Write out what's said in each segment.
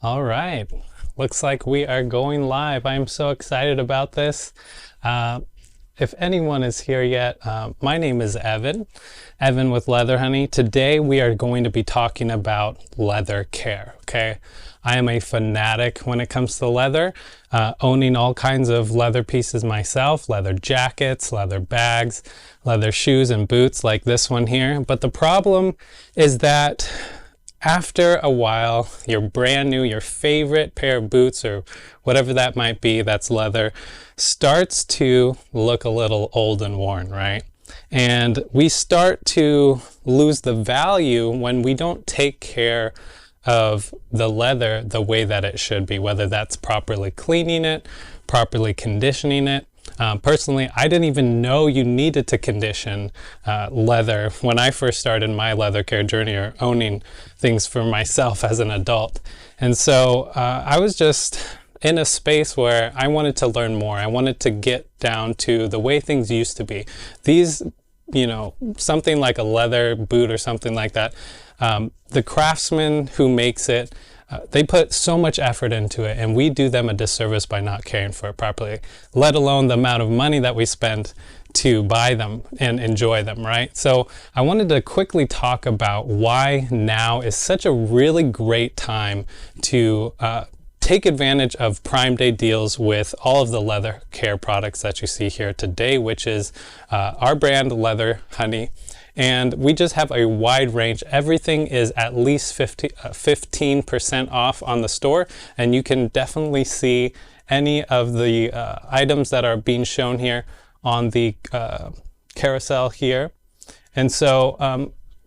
All right, looks like we are going live. I am so excited about this. If anyone is here yet, my name is Evan with Leather Honey. Today we are going to be talking about leather care, okay? I am a fanatic when it comes to leather, owning all kinds of leather pieces myself, leather jackets, leather bags, leather shoes and boots like this one here. But the problem is that after a while, your brand new, your favorite pair of boots or whatever that might be that's leather starts to look a little old and worn, right? And we start to lose the value when we don't take care of the leather the way that it should be, whether that's properly cleaning it, properly conditioning it. Personally, I didn't even know you needed to condition leather when I first started my leather care journey or owning things for myself as an adult. And so I was just in a space where I wanted to learn more. I wanted to get down to the way things used to be. These, you know, something like a leather boot or something like that, the craftsman who makes it, they put so much effort into it, and we do them a disservice by not caring for it properly, let alone the amount of money that we spend to buy them and enjoy them, right? So I wanted to quickly talk about why now is such a really great time to take advantage of Prime Day deals with all of the leather care products that you see here today, which is our brand Leather Honey. And we just have a wide range. Everything is at least 15% off on the store. And you can definitely see any of the items that are being shown here on the carousel here. And so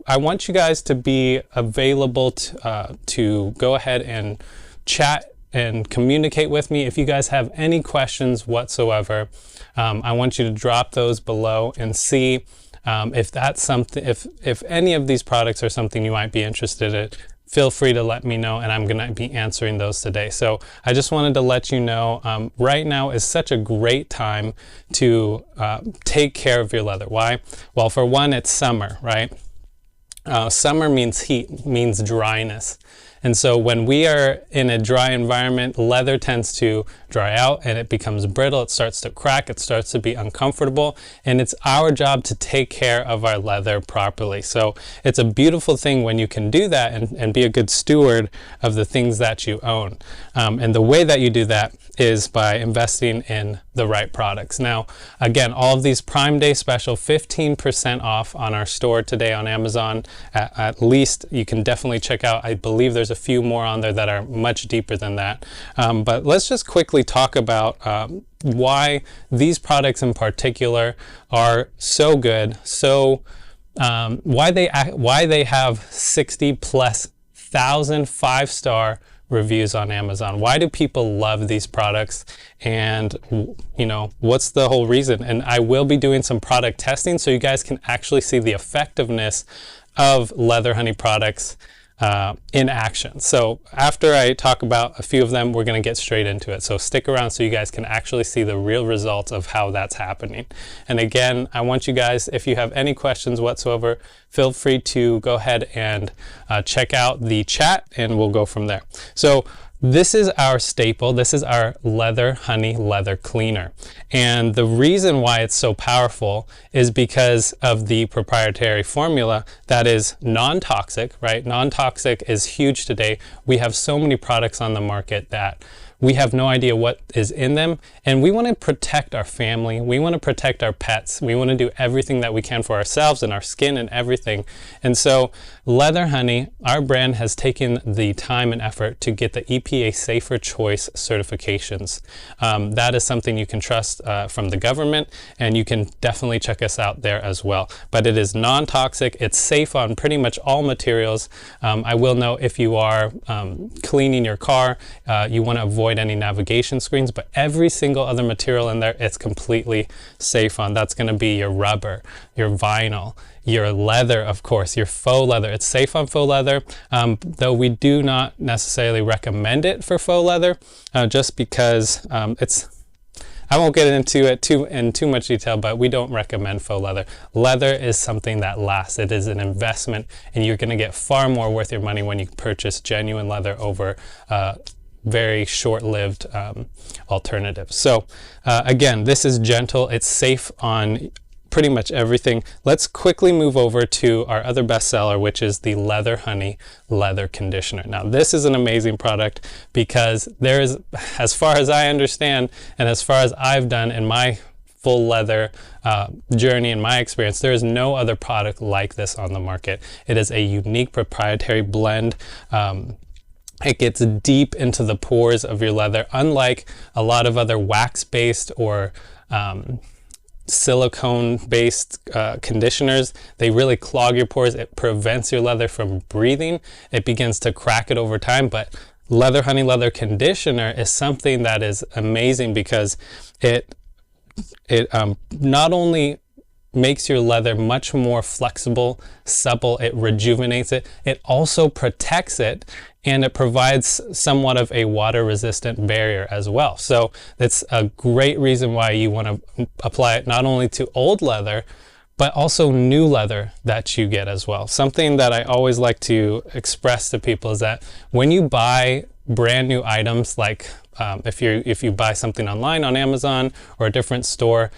I want you guys to be available to go ahead and chat and communicate with me. If you guys have any questions whatsoever, I want you to drop those below and see if that's something, if any of these products are something you might be interested in. Feel free to let me know, and I'm going to be answering those today. So I just wanted to let you know, right now is such a great time to take care of your leather. Why? Well, for one, it's summer, right? Summer means heat, means dryness. And so when we are in a dry environment, leather tends to dry out and it becomes brittle, it starts to crack, it starts to be uncomfortable, and it's our job to take care of our leather properly. So it's a beautiful thing when you can do that and be a good steward of the things that you own. And the way that you do that is by investing in the right products. Now, again, all of these Prime Day special, 15% off on our store today on Amazon. At least you can definitely check out. I believe there's a few more on there that are much deeper than that. But let's just quickly talk about why these products in particular are so good. So why they have 60,000+ five-star reviews on Amazon. Why do people love these products? And you know, what's the whole reason? And I will be doing some product testing so you guys can actually see the effectiveness of Leather Honey products in action. So after I talk about a few of them, we're going to get straight into it. So stick around so you guys can actually see the real results of how that's happening. And again, I want you guys, if you have any questions whatsoever, feel free to go ahead and check out the chat and we'll go from there. So this is our staple. This is our Leather Honey leather cleaner. And the reason why it's so powerful is because of the proprietary formula that is non-toxic, right? Non-toxic is huge today. We have so many products on the market that we have no idea what is in them, and we want to protect our family. We want to protect our pets. We want to do everything that we can for ourselves and our skin and everything. And so Leather Honey, our brand, has taken the time and effort to get the EPA Safer Choice certifications. That is something you can trust from the government, and you can definitely check us out there as well. But it is non-toxic. It's safe on pretty much all materials. I will note, if you are cleaning your car, you want to avoid any navigation screens, but every single other material in there, it's completely safe on. That's going to be your rubber, your vinyl, your leather, of course, your faux leather. It's safe on faux leather, though we do not necessarily recommend it for faux leather, just because it's I won't get into it in too much detail, but we don't recommend faux leather. Leather is something that lasts. It is an investment, and you're going to get far more worth your money when you purchase genuine leather over very short-lived alternatives. So again, this is gentle. It's safe on pretty much everything. Let's quickly move over to our other bestseller, which is the Leather Honey Leather Conditioner. Now, this is an amazing product because there is, as far as I understand, and as far as I've done in my full leather journey, in my experience, there is no other product like this on the market. It is a unique proprietary blend. It gets deep into the pores of your leather, unlike a lot of other wax-based or silicone-based conditioners. They really clog your pores. It prevents your leather from breathing. It begins to crack it over time. But Leather Honey Leather Conditioner is something that is amazing because it not only makes your leather much more flexible, supple, it rejuvenates it, it also protects it, and it provides somewhat of a water resistant barrier as well. So that's a great reason why you want to apply it not only to old leather, but also new leather that you get as well. Something that I always like to express to people is that when you buy brand new items, like if you buy something online on Amazon or a different store,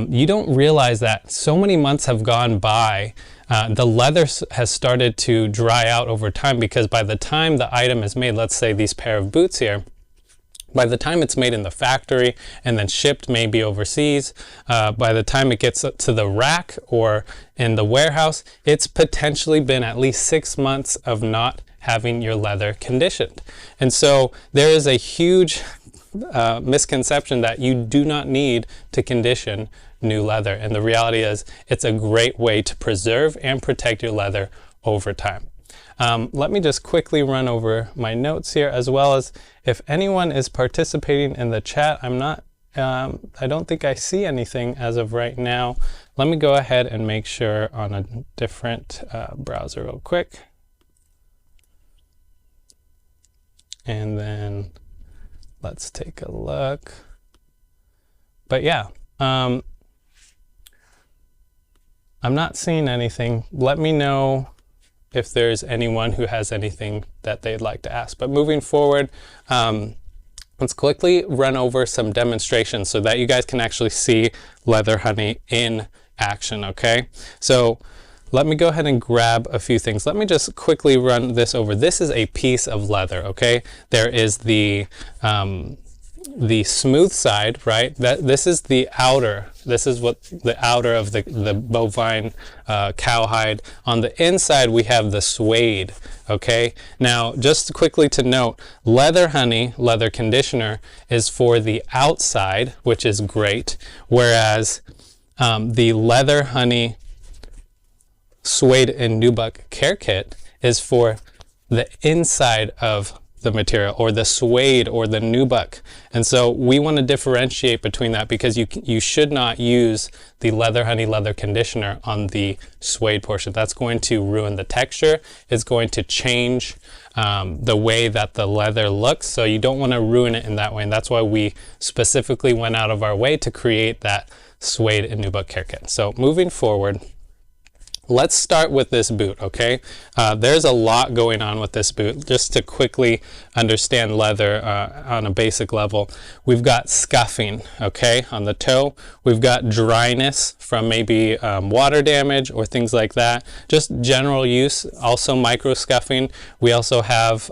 you don't realize that so many months have gone by. The leather has started to dry out over time, because by the time the item is made, let's say these pair of boots here, by the time it's made in the factory and then shipped maybe overseas, by the time it gets to the rack or in the warehouse, it's potentially been at least 6 months of not having your leather conditioned. And so there is a huge misconception that you do not need to condition new leather. And the reality is it's a great way to preserve and protect your leather over time. Let me just quickly run over my notes here, as well as if anyone is participating in the chat. I don't think I see anything as of right now. Let me go ahead and make sure on a different browser real quick. And then let's take a look. But yeah, I'm not seeing anything. Let me know if there's anyone who has anything that they'd like to ask. But moving forward, let's quickly run over some demonstrations so that you guys can actually see Leather Honey in action, okay? So let me go ahead and grab a few things. Let me just quickly run this over. This is a piece of leather, okay? There is the smooth side, right? This is the outer. This is what the outer of the bovine cowhide. On the inside, we have the suede, okay? Now, just quickly to note, Leather Honey Leather Conditioner is for the outside, which is great, whereas the Leather Honey Suede and Nubuck Care Kit is for the inside of the material, or the suede or the nubuck. And so we want to differentiate between that, because you should not use the Leather Honey Leather Conditioner on the suede portion. That's going to ruin the texture. It's going to change the way that the leather looks. So you don't want to ruin it in that way. And that's why we specifically went out of our way to create that Suede and Nubuck Care Kit. So moving forward, let's start with this boot, okay? There's a lot going on with this boot. Just to quickly understand leather on a basic level, we've got scuffing, okay, on the toe. We've got dryness from maybe water damage or things like that. Just general use, also micro scuffing. We also have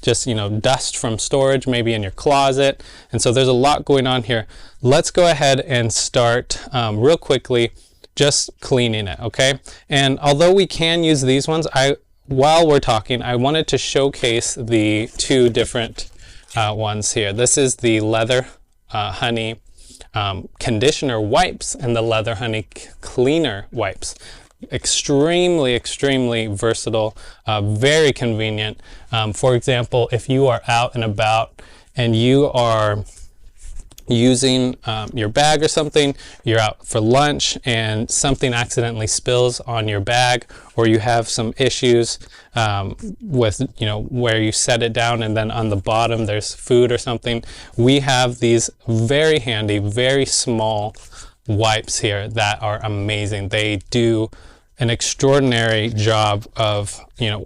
just, dust from storage, maybe in your closet. And so there's a lot going on here. Let's go ahead and start real quickly just cleaning it, okay? And although we can use these ones, while we're talking, I wanted to showcase the two different ones here. This is the Leather Honey Conditioner Wipes and the Leather Honey Cleaner Wipes. Extremely, extremely versatile, very convenient. For example, if you are out and about and you are using your bag or something, you're out for lunch and something accidentally spills on your bag, or you have some issues with, you know, where you set it down and then on the bottom there's food or something, we have these very handy, very small wipes here that are amazing. They do an extraordinary job of, you know,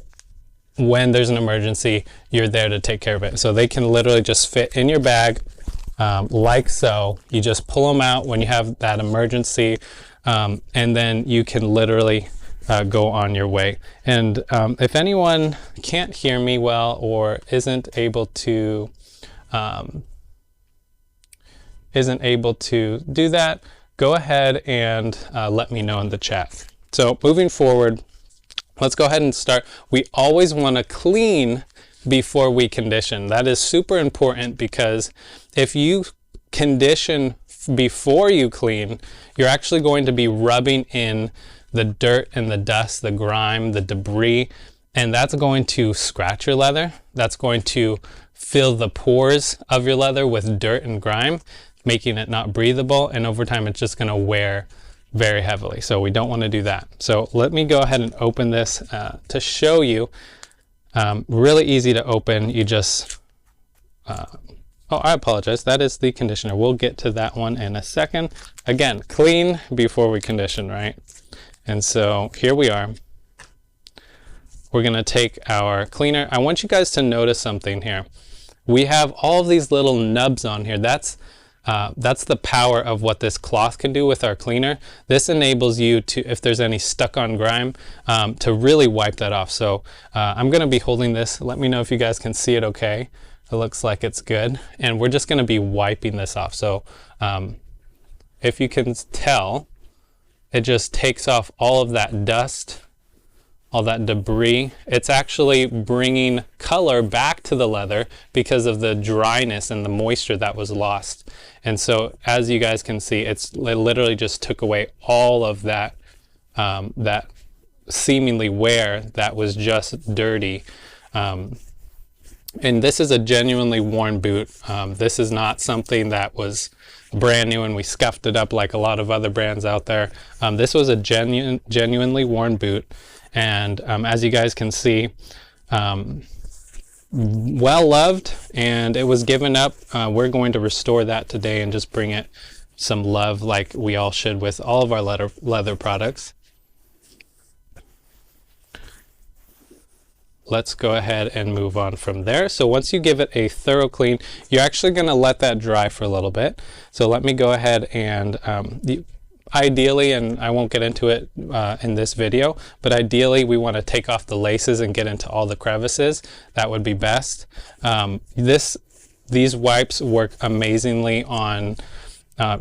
when there's an emergency, you're there to take care of it. So they can literally just fit in your bag, like so. You just pull them out when you have that emergency, and then you can literally go on your way. And if anyone can't hear me well or isn't able to do that, go ahead and let me know in the chat. So moving forward, let's go ahead and start. We always want to clean before we condition. That is super important, because if you condition before you clean, you're actually going to be rubbing in the dirt and the dust, the grime, the debris, and that's going to scratch your leather. That's going to fill the pores of your leather with dirt and grime, making it not breathable, and over time it's just going to wear very heavily. So we don't want to do that. So let me go ahead and open this to show you. Really easy to open. You just oh, I apologize, that is the conditioner. We'll get to that one in a second. Again, clean before we condition, right? And so here we are. We're going to take our cleaner. I want you guys to notice something here. We have all of these little nubs on here. That's the power of what this cloth can do with our cleaner. This enables you to, if there's any stuck on grime, to really wipe that off. So I'm going to be holding this. Let me know if you guys can see it okay. It looks like it's good. And we're just going to be wiping this off. So if you can tell, it just takes off all of that dust, all that debris. It's actually bringing color back to the leather because of the dryness and the moisture that was lost. And so as you guys can see, it literally just took away all of that, that seemingly wear that was just dirty. And this is a genuinely worn boot. This is not something that was brand new and we scuffed it up like a lot of other brands out there. This was a genuinely worn boot. And as you guys can see, well loved, and it was given up. We're going to restore that today and just bring it some love, like we all should with all of our leather products. Let's go ahead and move on from there. So once you give it a thorough clean, you're actually going to let that dry for a little bit. So let me go ahead and ideally, and I won't get into it in this video, but ideally we want to take off the laces and get into all the crevices. That would be best. These wipes work amazingly on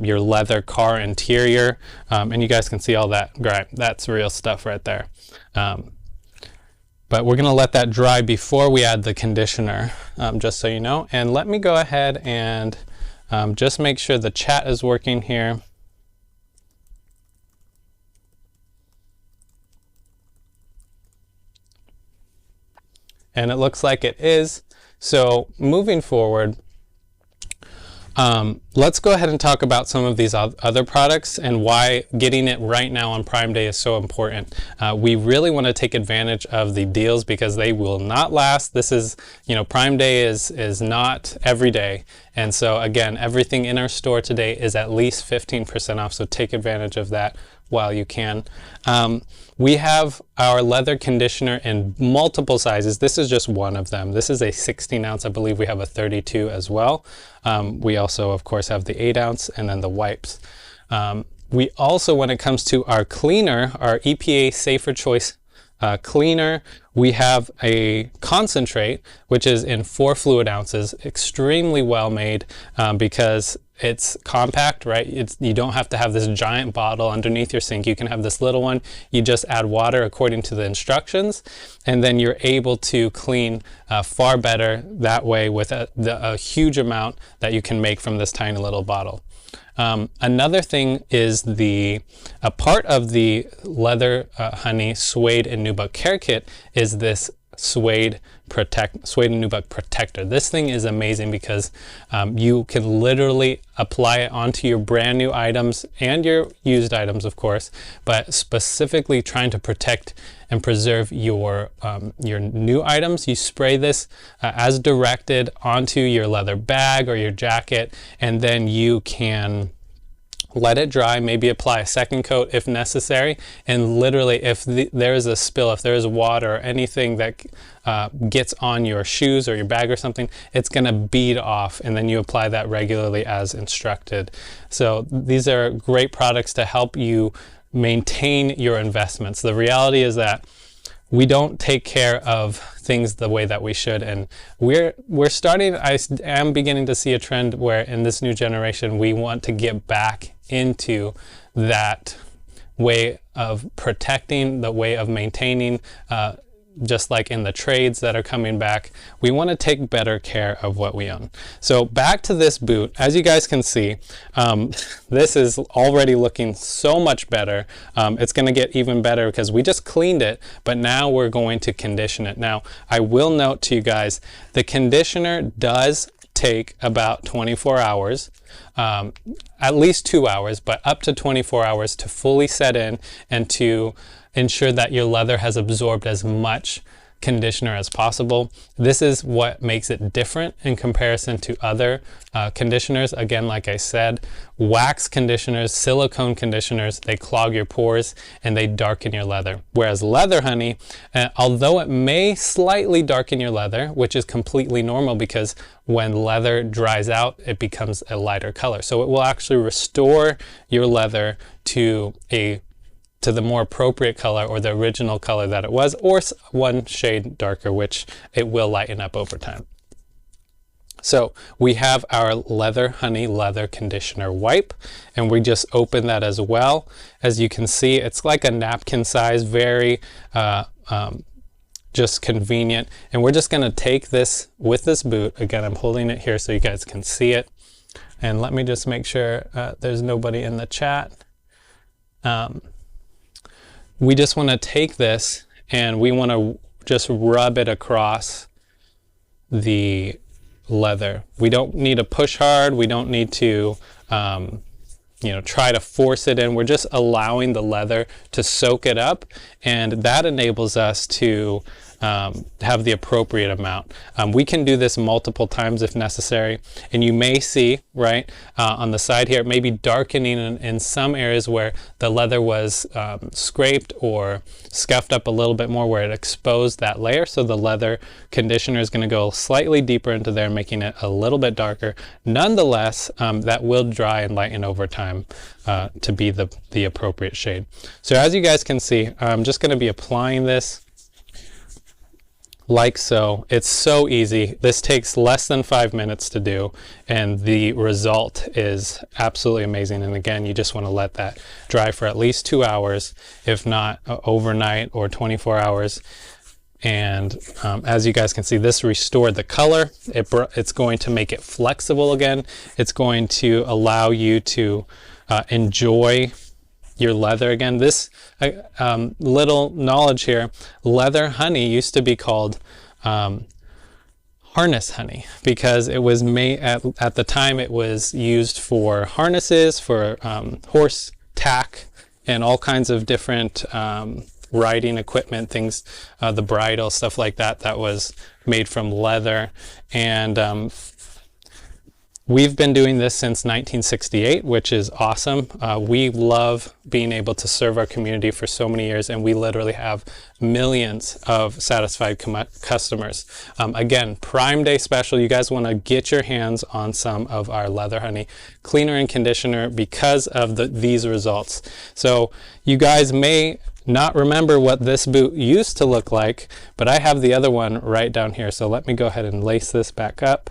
your leather car interior, and you guys can see all that grime. That's real stuff right there. But we're going to let that dry before we add the conditioner, just so you know. And let me go ahead and just make sure the chat is working here. And it looks like it is. So moving forward, let's go ahead and talk about some of these other products and why getting it right now on Prime Day is so important. We really want to take advantage of the deals because they will not last. This is, you know, Prime Day is not every day. And so again, everything in our store today is at least 15% off. So take advantage of that while you can. We have our leather conditioner in multiple sizes. This is just one of them. This is a 16 ounce. I believe we have a 32 as well. We also, of course, have the 8 ounce and then the wipes. We also, when it comes to our cleaner, our EPA Safer Choice cleaner, we have a concentrate, which is in 4 fluid ounces, extremely well made because it's compact, right? You don't have to have this giant bottle underneath your sink. You can have this little one. You just add water according to the instructions, and then you're able to clean far better that way with a huge amount that you can make from this tiny little bottle. Another thing is a part of the Leather Honey Suede and Nubuck Care Kit is this Suede and Nubuck protector. This thing is amazing because you can literally apply it onto your brand new items and your used items, of course, but specifically trying to protect and preserve your new items. You spray this as directed onto your leather bag or your jacket, and then you can let it dry, maybe apply a second coat if necessary, and literally if there is a spill, if there is water or anything that gets on your shoes or your bag or something, it's going to bead off, and then you apply that regularly as instructed. So these are great products to help you maintain your investments. The reality is that we don't take care of things the way that we should, and we're starting, I am beginning to see a trend where in this new generation we want to get back into that way of protecting, the way of maintaining, just like in the trades that are coming back. We want to take better care of what we own. So back to this boot, as you guys can see, this is already looking so much better. It's going to get even better because we just cleaned it, but now we're going to condition it. Now, I will note to you guys, the conditioner does take about 24 hours, at least 2 hours, but up to 24 hours to fully set in and to ensure that your leather has absorbed as much conditioner as possible. This is what makes it different in comparison to other conditioners. Again, like I said, wax conditioners, silicone conditioners, they clog your pores and they darken your leather. Whereas Leather Honey, although it may slightly darken your leather, which is completely normal because when leather dries out, it becomes a lighter color. So it will actually restore your leather to the more appropriate color or the original color that it was, or one shade darker, which it will lighten up over time. So we have our Leather Honey leather conditioner wipe, and we just open that as well. As you can see, it's like a napkin size, very just convenient. And we're just gonna take this with this boot. Again, I'm holding it here so you guys can see it. And let me just make sure there's nobody in the chat. We just want to take this and we want to just rub it across the leather. We don't need to push hard. We don't need to try to force it in. We're just allowing the leather to soak it up, and that enables us to have the appropriate amount. We can do this multiple times if necessary, and you may see right on the side here, maybe darkening in some areas where the leather was scraped or scuffed up a little bit more, where it exposed that layer. So the leather conditioner is going to go slightly deeper into there, making it a little bit darker. Nonetheless, that will dry and lighten over time to be the appropriate shade. So as you guys can see, I'm just going to be applying this like so. It's so easy. This takes less than 5 minutes to do, and the result is absolutely amazing. And again, you just want to let that dry for at least 2 hours, if not overnight or 24 hours. And as you guys can see, this restored the color. It's going to make it flexible again. It's going to allow you to enjoy your leather again. This little knowledge here, Leather Honey used to be called harness honey because it was made at the time it was used for harnesses, for horse tack, and all kinds of different riding equipment, things, the bridle, stuff like that, that was made from leather. And we've been doing this since 1968, which is awesome. We love being able to serve our community for so many years, and we literally have millions of satisfied customers. Again, Prime Day special, you guys want to get your hands on some of our Leather Honey cleaner and conditioner because of these results. So you guys may not remember what this boot used to look like, but I have the other one right down here. So let me go ahead and lace this back up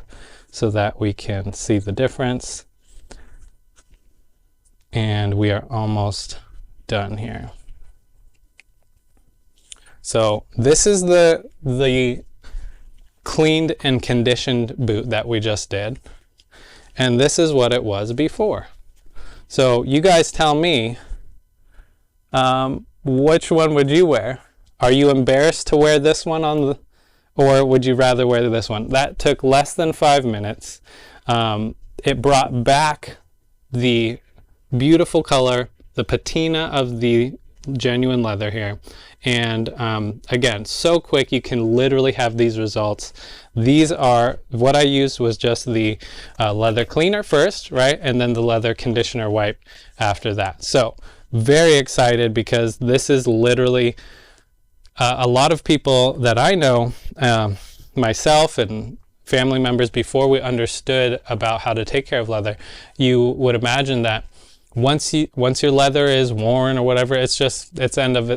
so that we can see the difference. And we are almost done here. So this is the cleaned and conditioned boot that we just did. And this is what it was before. So you guys tell me, which one would you wear? Are you embarrassed to wear this one on or would you rather wear this one? That took less than 5 minutes. It brought back the beautiful color, the patina of the genuine leather here. And again, so quick, you can literally have these results. These are, what I used was just the leather cleaner first, right? And then the leather conditioner wipe after that. So very excited, because this is literally a lot of people that I know, myself and family members, before we understood about how to take care of leather, you would imagine that once your leather is worn or whatever, it's end of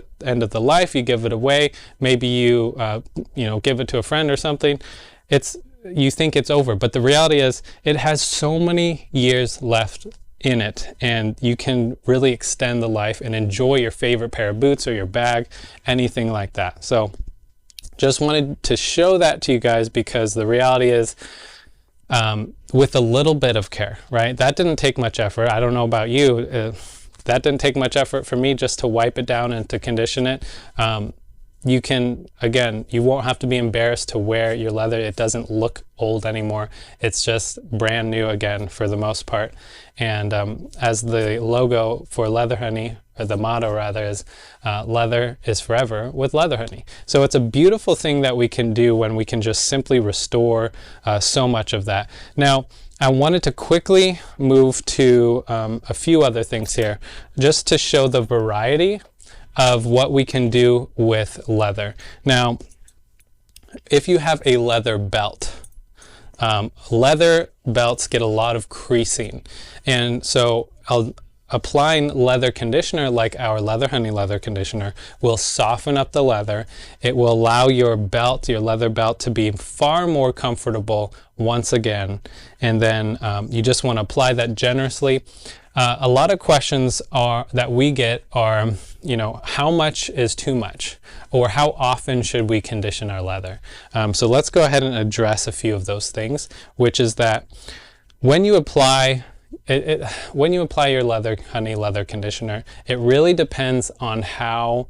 the life. You give it away. Maybe you give it to a friend or something. You think it's over, but the reality is it has so many years left in it, and you can really extend the life and enjoy your favorite pair of boots or your bag, anything like that. So just wanted to show that to you guys, because the reality is, with a little bit of care, right? That didn't take much effort. I don't know about you. That didn't take much effort for me, just to wipe it down and to condition it. You can, again, you won't have to be embarrassed to wear your leather. It doesn't look old anymore. It's just brand new again for the most part. And as the logo for Leather Honey, or the motto rather, is leather is forever with Leather Honey. So it's a beautiful thing that we can do when we can just simply restore so much of that. Now, I wanted to quickly move to a few other things here, just to show the variety of what we can do with leather. Now, if you have a leather belt, leather belts get a lot of creasing, and so applying leather conditioner like our Leather Honey leather conditioner will soften up the leather. It will allow your belt, your leather belt, to be far more comfortable once again. And then you just want to apply that generously. A lot of questions that we get are, how much is too much? Or how often should we condition our leather? So let's go ahead and address a few of those things, which is that when you apply your Leather Honey leather conditioner, it really depends on how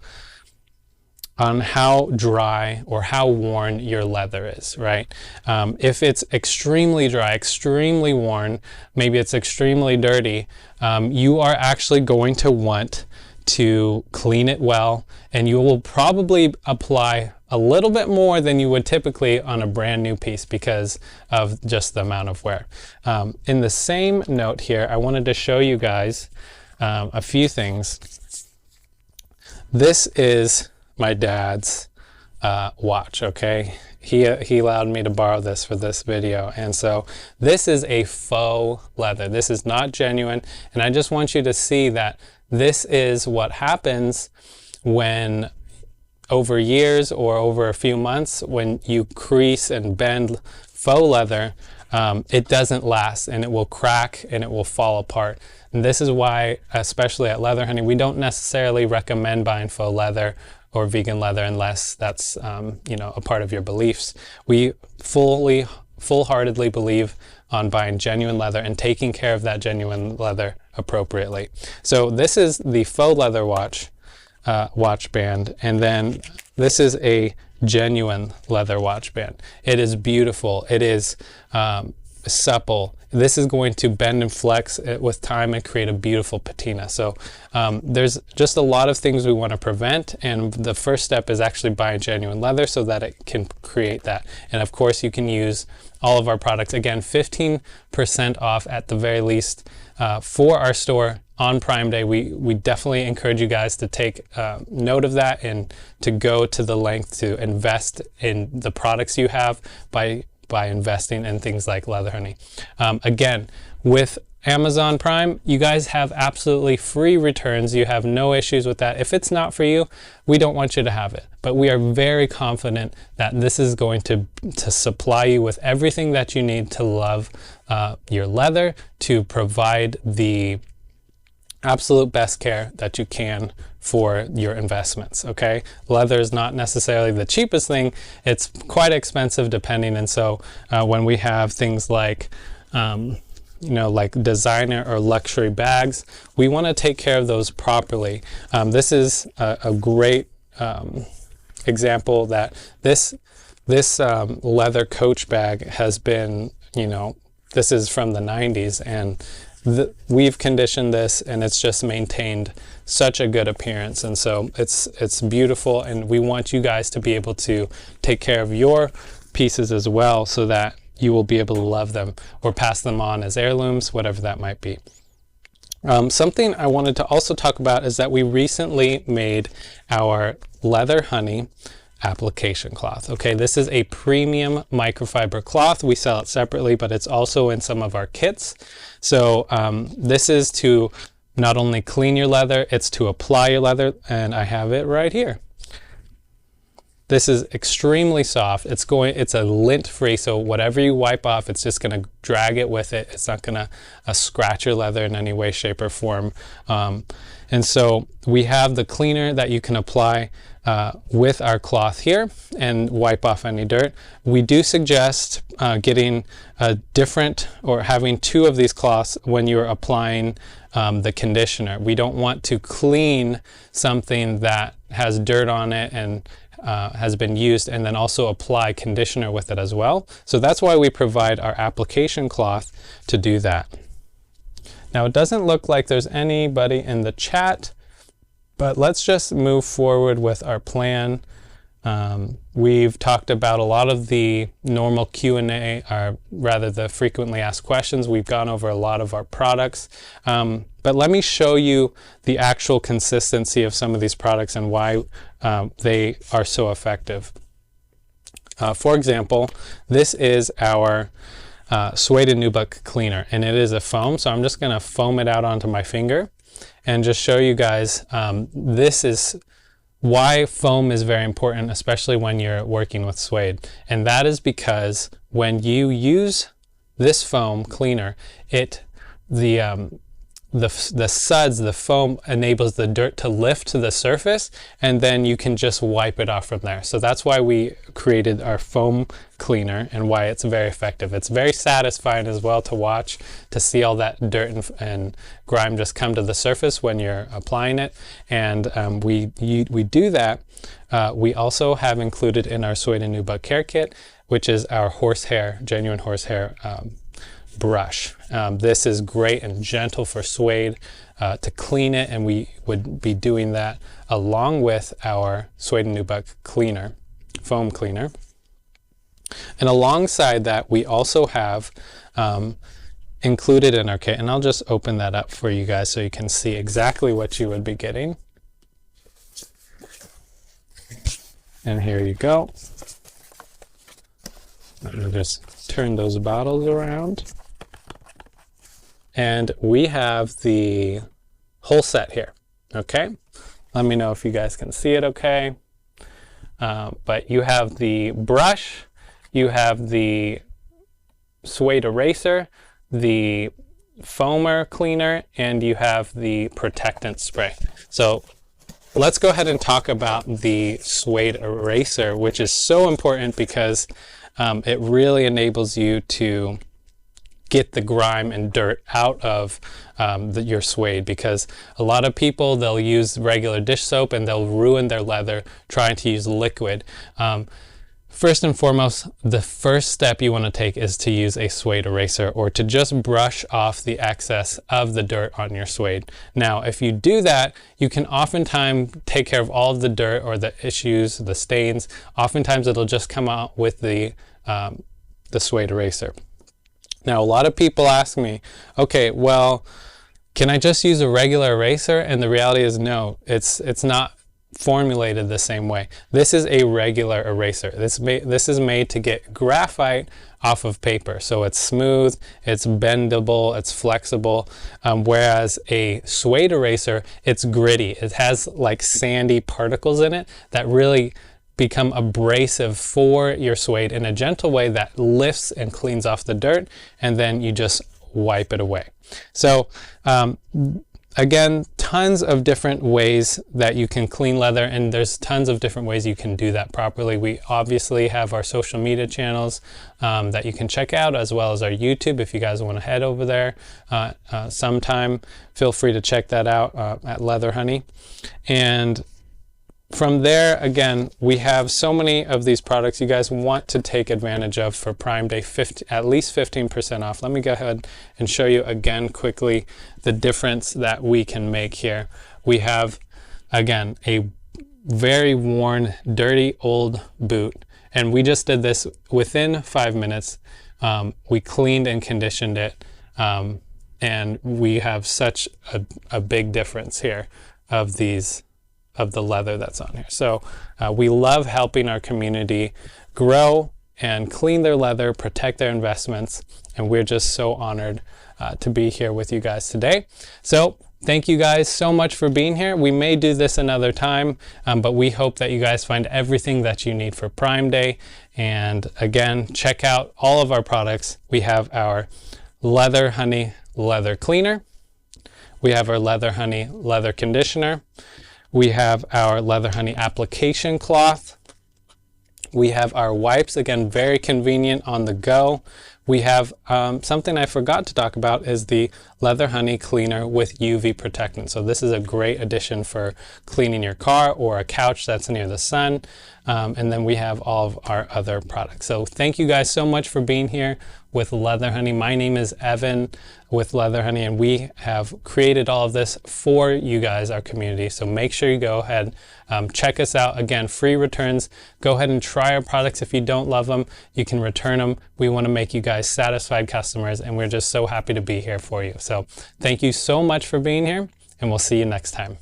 dry or how worn your leather is, right? If it's extremely dry, extremely worn, maybe it's extremely dirty, you are actually going to want to clean it well, and you will probably apply a little bit more than you would typically on a brand new piece, because of just the amount of wear. In the same note here, I wanted to show you guys a few things. This is my dad's watch, okay? He allowed me to borrow this for this video, and so this is a faux leather. This is not genuine, and I just want you to see that this is what happens when, over years or over a few months, when you crease and bend faux leather, it doesn't last, and it will crack and it will fall apart. And this is why, especially at Leather Honey, we don't necessarily recommend buying faux leather or vegan leather unless that's a part of your beliefs. We full-heartedly believe on buying genuine leather and taking care of that genuine leather appropriately. So this is the faux leather watch band, and then this is a genuine leather watch band. It is beautiful. It is supple. This is going to bend and flex with time and create a beautiful patina. So there's just a lot of things we want to prevent, and the first step is actually buying genuine leather so that it can create that. And of course, you can use all of our products. Again, 15% off at the very least for our store on Prime Day. We definitely encourage you guys to take note of that and to go to the length to invest in the products you have by investing in things like Leather Honey. Again, with Amazon Prime, you guys have absolutely free returns. You have no issues with that. If it's not for you, we don't want you to have it. But we are very confident that this is going to supply you with everything that you need to love your leather, to provide the absolute best care that you can for your investments. Okay, leather is not necessarily the cheapest thing. It's quite expensive depending, and so when we have things like like designer or luxury bags, we want to take care of those properly. This is a great example that this This leather coach bag has been, this is from the 90s, and we've conditioned this, and it's just maintained such a good appearance. And so it's beautiful, and we want you guys to be able to take care of your pieces as well, so that you will be able to love them or pass them on as heirlooms, whatever that might be. Something I wanted to also talk about is that we recently made our Leather Honey application cloth. Okay, this is a premium microfiber cloth. We sell it separately, but it's also in some of our kits. So this is to not only clean your leather, it's to apply your leather, and I have it right here. This is extremely soft. It's a lint free, so whatever you wipe off, it's just gonna drag it with it. It's not gonna scratch your leather in any way, shape, or form. And so we have the cleaner that you can apply with our cloth here and wipe off any dirt. We do suggest getting a different, or having two of these cloths when you're applying the conditioner. We don't want to clean something that has dirt on it and has been used, and then also apply conditioner with it as well. So that's why we provide our application cloth to do that. Now, it doesn't look like there's anybody in the chat, but let's just move forward with our plan. We've talked about a lot of the normal Q&A, or rather the frequently asked questions. We've gone over a lot of our products, but let me show you the actual consistency of some of these products and why they are so effective. For example, this is our Suede and Nubuck cleaner, and it is a foam, so I'm just going to foam it out onto my finger and just show you guys. This is why foam is very important, especially when you're working with suede. And that is because when you use this foam cleaner, the suds, the foam enables the dirt to lift to the surface, and then you can just wipe it off from there. So that's why we created our foam cleaner and why it's very effective. It's very satisfying as well to watch, to see all that dirt and grime just come to the surface when you're applying it. And we do that. We also have included in our Suede and Nubuck care kit, which is our genuine horsehair brush. This is great and gentle for suede to clean it, and we would be doing that along with our Suede and Nubuck cleaner, foam cleaner. And alongside that, we also have included in our kit, and I'll just open that up for you guys so you can see exactly what you would be getting. And here you go. Let me just turn those bottles around. And we have the whole set here, okay? Let me know if you guys can see it okay. But you have the brush, you have the suede eraser, the foamer cleaner, and you have the protectant spray. So let's go ahead and talk about the suede eraser, which is so important because it really enables you to get the grime and dirt out of your suede, because a lot of people, they'll use regular dish soap and they'll ruin their leather trying to use liquid. First and foremost, the first step you want to take is to use a suede eraser, or to just brush off the excess of the dirt on your suede. Now, if you do that, you can oftentimes take care of all of the dirt or the issues, the stains. Oftentimes it'll just come out with the suede eraser. Now, a lot of people ask me, okay, well, can I just use a regular eraser? And the reality is no, it's not formulated the same way. This is a regular eraser. This is made to get graphite off of paper. So it's smooth, it's bendable, it's flexible. Whereas a suede eraser, it's gritty. It has like sandy particles in it that really become abrasive for your suede in a gentle way that lifts and cleans off the dirt, and then you just wipe it away. So again, tons of different ways that you can clean leather, and there's tons of different ways you can do that properly. We obviously have our social media channels that you can check out, as well as our YouTube. If you guys want to head over there sometime, feel free to check that out at Leather Honey. And from there, again, we have so many of these products you guys want to take advantage of for Prime Day, at least 15% off. Let me go ahead and show you again quickly the difference that we can make here. We have, again, a very worn, dirty old boot, and we just did this within 5 minutes. We cleaned and conditioned it, and we have such a big difference here of the leather that's on here. So we love helping our community grow and clean their leather, protect their investments, and we're just so honored to be here with you guys today. So thank you guys so much for being here. We may do this another time, but we hope that you guys find everything that you need for Prime Day. And again, check out all of our products. We have our Leather Honey leather cleaner. We have our Leather Honey leather conditioner. We have our Leather Honey application cloth. We have our wipes, again, very convenient on the go. We have something I forgot to talk about is the Leather Honey cleaner with UV protectant. So this is a great addition for cleaning your car or a couch that's near the sun. And then we have all of our other products. So thank you guys so much for being here with Leather Honey. My name is Evan with Leather Honey, and we have created all of this for you guys, our community. So make sure you go ahead, check us out. Again, free returns. Go ahead and try our products. If you don't love them, you can return them. We want to make you guys satisfied customers, and we're just so happy to be here for you. So thank you so much for being here, and we'll see you next time.